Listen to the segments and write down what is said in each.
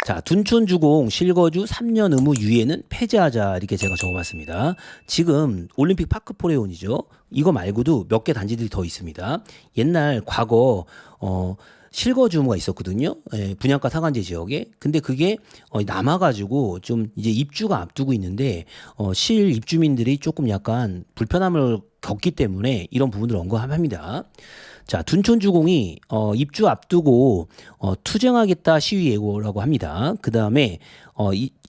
자, 둔촌주공 실거주 3년 의무 유예는 폐지하자 이렇게 제가 적어봤습니다. 지금 올림픽 파크 포레온이죠. 이거 말고도 몇 개 단지들이 더 있습니다. 옛날 과거 실거주 의무가 있었거든요. 예, 분양가 상한제 지역에. 근데 그게 남아가지고 좀 이제 입주가 앞두고 있는데 실 입주민들이 조금 약간 불편함을 겪기 때문에 이런 부분들을 언급합니다. 자, 둔촌주공이 입주 앞두고 투쟁하겠다 시위 예고라고 합니다. 그 다음에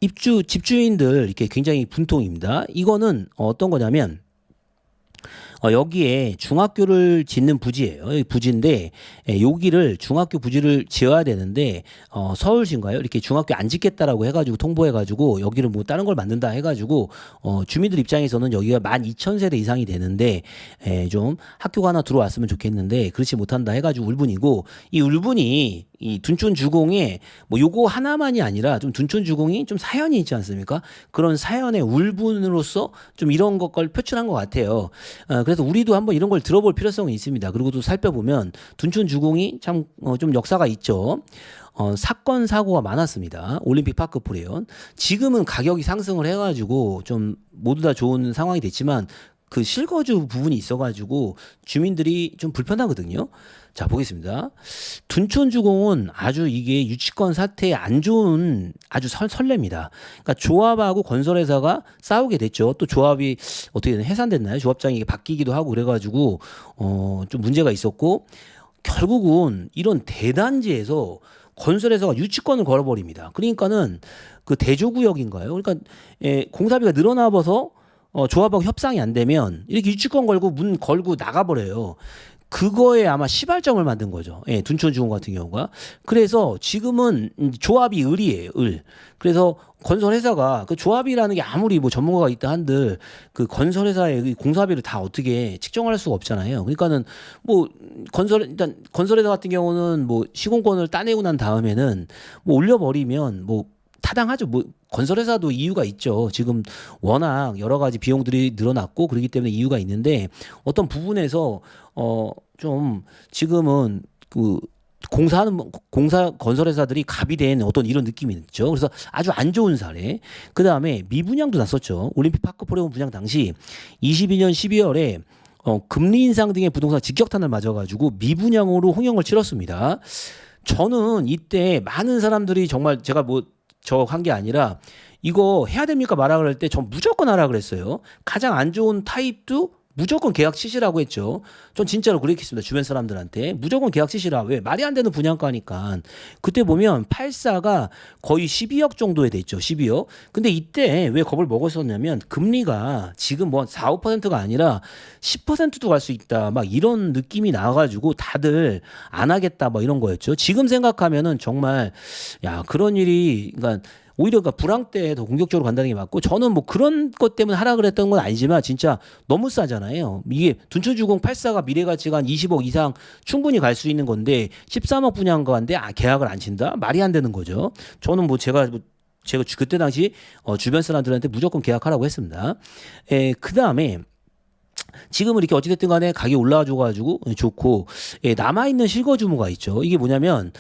입주 집주인들 이렇게 굉장히 분통입니다. 이거는 어떤 거냐면 여기에 중학교를 짓는 부지예요. 여기 부지인데 여기를 중학교 부지를 지어야 되는데 서울시인가요? 이렇게 중학교 안 짓겠다라고 해가지고 통보해가지고 여기를 뭐 다른 걸 만든다 해가지고 주민들 입장에서는 여기가 12,000세대 이상이 되는데 좀 학교가 하나 들어왔으면 좋겠는데 그렇지 못한다 해가지고 울분이고 이 울분이 이 둔촌주공에 뭐 요거 하나만이 아니라 좀 둔촌주공이 좀 사연이 있지 않습니까? 그런 사연의 울분으로서 좀 이런 걸 표출한 것 같아요. 그래서 우리도 한번 이런 걸 들어볼 필요성이 있습니다. 그리고 또 살펴보면 둔촌주공이 참 좀 역사가 있죠. 사건 사고가 많았습니다. 올림픽 파크 포레온. 지금은 가격이 상승을 해가지고 좀 모두 다 좋은 상황이 됐지만 그 실거주 부분이 있어가지고 주민들이 좀 불편하거든요. 자, 보겠습니다. 둔촌주공은 아주 이게 유치권 사태에 안 좋은 아주 설레입니다. 그러니까 조합하고 건설회사가 싸우게 됐죠. 또 조합이 어떻게 해산됐나요? 조합장이 이게 바뀌기도 하고 그래가지고 좀 문제가 있었고 결국은 이런 대단지에서 건설회사가 유치권을 걸어버립니다. 그러니까는 그 대조구역인가요? 그러니까 공사비가 늘어나 버서 조합하고 협상이 안 되면 이렇게 유치권 걸고 문 걸고 나가버려요. 그거에 아마 시발점을 만든 거죠. 예, 둔촌주공 같은 경우가. 그래서 지금은 조합이 을이에요, 을. 그래서 건설회사가 그 조합이라는 게 아무리 뭐 전문가가 있다 한들 그 건설회사의 공사비를 다 어떻게 측정할 수가 없잖아요. 그러니까는 뭐 일단 건설회사 같은 경우는 뭐 시공권을 따내고 난 다음에는 뭐 올려버리면 뭐 타당하죠. 뭐 건설회사도 이유가 있죠. 지금 워낙 여러 가지 비용들이 늘어났고 그렇기 때문에 이유가 있는데 어떤 부분에서 좀 지금은 그 공사 건설회사들이 갑이 된 어떤 이런 느낌이 있죠. 그래서 아주 안 좋은 사례. 그 다음에 미분양도 났었죠. 올림픽 파크 포레온 분양 당시 22년 12월에 금리 인상 등의 부동산 직격탄을 맞아가지고 미분양으로 홍역을 치렀습니다. 저는 이때 많은 사람들이 정말 제가 뭐 저 한 게 아니라 이거 해야 됩니까 말아 그럴 때 전 무조건 하라 그랬어요. 가장 안 좋은 타입도 무조건 계약 치시라고 했죠. 전 진짜로 그렇게 했습니다. 주변 사람들한테 무조건 계약 치시라. 왜? 말이 안 되는 분양가니까. 그때 보면 84가 거의 12억 정도에 됐죠. 12억. 근데 이때 왜 겁을 먹었었냐면 금리가 지금 뭐 4, 5%가 아니라 10%도 갈 수 있다. 막 이런 느낌이 나와가지고 다들 안 하겠다. 뭐 이런 거였죠. 지금 생각하면은 정말 야 그런 일이 그러니까 오히려 그러니까 불황 때 더 공격적으로 간다는 게 맞고 저는 뭐 그런 것 때문에 하라 그랬던 건 아니지만 진짜 너무 싸잖아요. 이게 둔촌주공 84가 미래가치가 한 20억 이상 충분히 갈 수 있는 건데 13억 분양가인데 계약을 안 친다? 말이 안 되는 거죠. 저는 뭐 제가 그때 당시 주변 사람들한테 무조건 계약하라고 했습니다. 그 다음에 지금은 이렇게 어찌됐든 간에 가격이 올라와줘가지고 좋고 남아있는 실거주무가 있죠. 이게 뭐냐면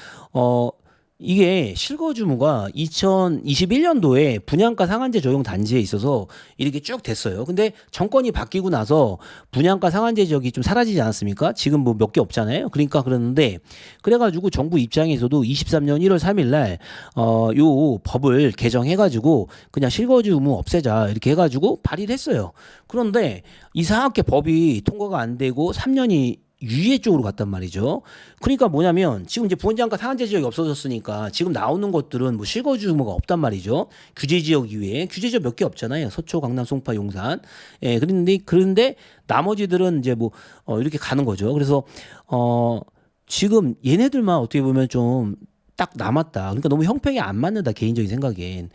이게 실거주무가 2021년도에 분양가 상한제 적용 단지에 있어서 이렇게 쭉 됐어요. 근데 정권이 바뀌고 나서 분양가 상한제 지역이 좀 사라지지 않았습니까? 지금 뭐 몇 개 없잖아요. 그러니까 그러는데 그래가지고 정부 입장에서도 23년 1월 3일 날 요 법을 개정해가지고 그냥 실거주무 없애자 이렇게 해가지고 발의를 했어요. 그런데 이상하게 법이 통과가 안 되고 3년이 유예 쪽으로 갔단 말이죠. 그러니까 뭐냐면 지금 이제 분양가 상한제 지역이 없어졌으니까 지금 나오는 것들은 뭐 실거주 의무가 없단 말이죠. 규제 지역 이외에 규제 지역 몇 개 없잖아요. 서초, 강남, 송파, 용산. 그런데 나머지들은 이제 뭐 이렇게 가는 거죠. 그래서 지금 얘네들만 어떻게 보면 좀 딱 남았다. 그러니까 너무 형평이 안 맞는다 개인적인 생각엔.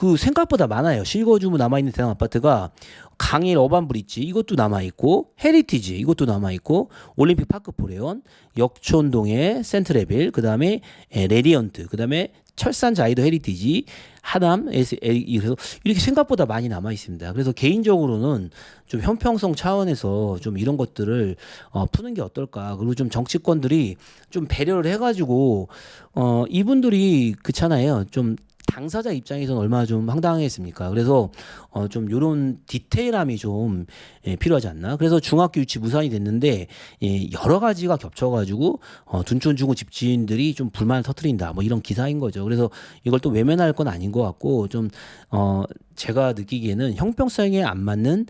그 생각보다 많아요. 실거주무 남아있는 대형 아파트가 강일 어반브릿지 이것도 남아있고 헤리티지 이것도 남아있고 올림픽 파크 포레온 역촌동의 센트레빌 그다음에 레디언트 그다음에 철산 자이도 헤리티지 하남 그래서 이렇게 생각보다 많이 남아 있습니다. 그래서 개인적으로는 좀 형평성 차원에서 좀 이런 것들을 푸는 게 어떨까. 그리고 좀 정치권들이 좀 배려를 해가지고 이분들이 그렇잖아요. 좀 당사자 입장에서는 얼마나 좀 황당했습니까? 그래서 좀 요런 디테일함이 좀 필요하지 않나? 그래서 중학교 유치 무산이 됐는데 여러 가지가 겹쳐가지고 둔촌 중구 집주인들이 좀 불만을 터뜨린다. 뭐 이런 기사인 거죠. 그래서 이걸 또 외면할 건 아닌 것 같고 좀 제가 느끼기에는 형평성에 안 맞는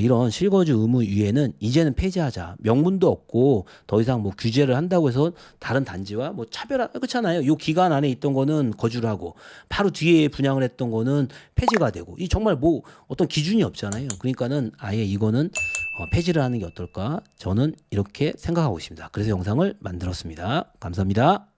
이런 실거주 의무 유예는 이제는 폐지하자. 명분도 없고 더 이상 뭐 규제를 한다고 해서 다른 단지와 뭐 차별화 그렇잖아요. 요 기간 안에 있던 거는 거주를 하고 바로 뒤에 분양을 했던 거는 폐지가 되고 이 정말 뭐 어떤 기준이 없잖아요. 그러니까는 아예 이거는 폐지를 하는 게 어떨까? 저는 이렇게 생각하고 있습니다. 그래서 영상을 만들었습니다. 감사합니다.